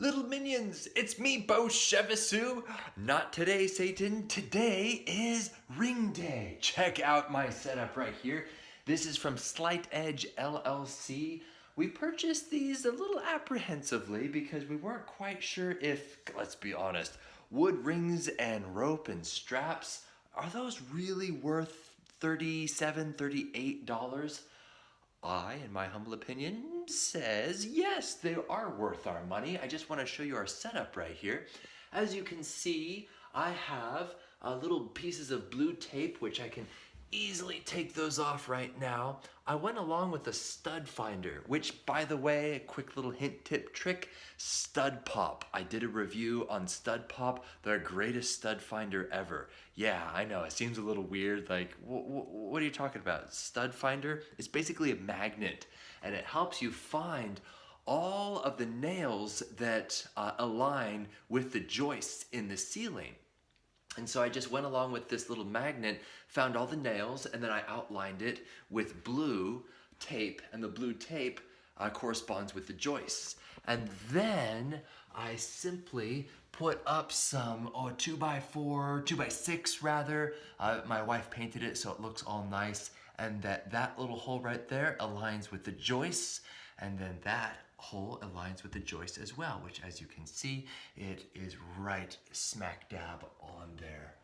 Little minions, it's me, Beau. Not today, Satan. Today is ring day. Check out my setup right here. This is from Slight Edge LLC. We purchased these a little apprehensively because we weren't quite sure if, let's be honest, wood rings and rope and straps, are those really worth $37, $38? I, in my humble opinion, says yes, they are worth our money. I just want to show you our setup right here. As you can see, I have little pieces of blue tape, which I can easily take those off right now. I went along with a stud finder, which, by the way, a quick little hint, tip, trick, Stud Pop. I did a review on Stud Pop, their greatest stud finder ever. Yeah, I know, it seems a little weird, like, what are you talking about? Stud finder? It's basically a magnet, and it helps you find all of the nails that align with the joists in the ceiling. And so I just went along with this little magnet, found all the nails, and then I outlined it with blue tape, and the blue tape corresponds with the joists. And then I simply put up some 2x4, 2x6 rather. My wife painted it so it looks all nice, and that little hole right there aligns with the joists, and then that hole aligns with the joist as well, which, as you can see, it is right smack dab on there,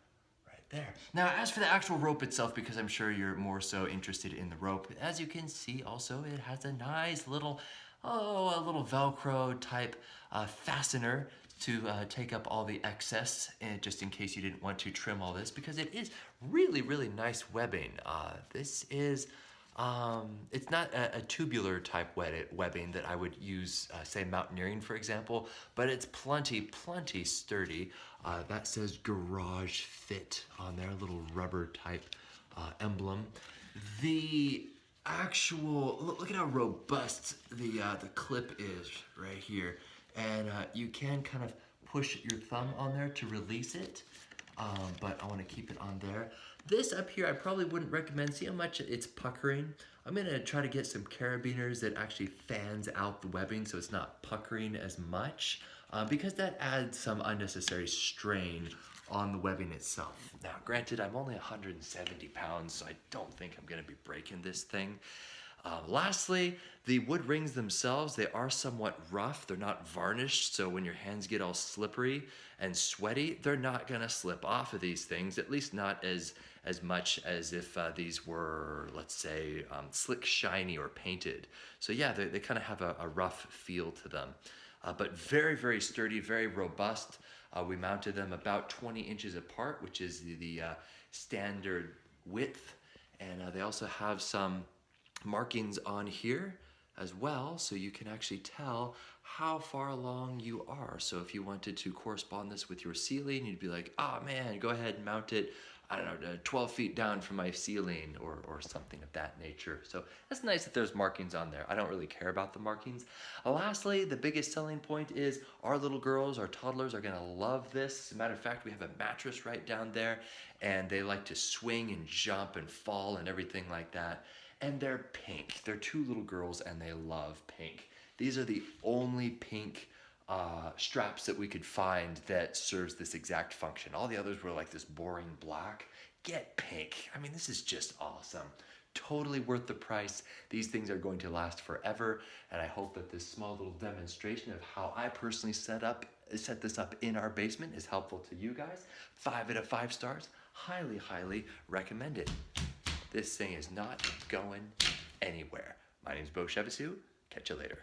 right there. Now, as for the actual rope itself, because I'm sure you're more so interested in the rope, as you can see also, it has a nice little, a little Velcro type fastener to take up all the excess, and just in case you didn't want to trim all this, because it is really, really nice webbing. This is it's not a tubular type webbing that I would use, say, mountaineering, for example, but it's plenty sturdy. That says Garage Fit on there, a little rubber type emblem. The actual, look at how robust the clip is right here. And you can kind of push your thumb on there to release it. But I want to keep it on there. This up here I probably wouldn't recommend. See how much it's puckering? I'm going to try to get some carabiners that actually fans out the webbing so it's not puckering as much, because that adds some unnecessary strain on the webbing itself. Now, granted, I'm only 170 pounds, so I don't think I'm going to be breaking this thing. Lastly, the wood rings themselves, they are somewhat rough. They're not varnished, so when your hands get all slippery and sweaty, they're not going to slip off of these things, at least not as much as if these were, let's say, slick, shiny, or painted. So yeah, they kind of have a rough feel to them. But very, very sturdy, very robust. We mounted them about 20 inches apart, which is the standard width. And they also have some markings on here as well, so you can actually tell how far along you are. So if you wanted to correspond this with your ceiling, you'd be like, oh man, go ahead and mount it, I don't know, 12 feet down from my ceiling, or something of that nature. So that's nice that there's markings on there. I don't really care about the markings. Lastly, the biggest selling point is our little girls, our toddlers are gonna love this. As a matter of fact, we have a mattress right down there, and they like to swing and jump and fall and everything like that. And they're pink. They're two little girls and they love pink. These are the only pink straps that we could find that serves this exact function. All the others were like this boring black. Get pink. I mean, this is just awesome. Totally worth the price. These things are going to last forever, and I hope that this small little demonstration of how I personally set this up in our basement is helpful to you guys. 5 out of 5 stars. Highly, highly recommend it. This thing is not going anywhere. My name's Beau. Catch you later.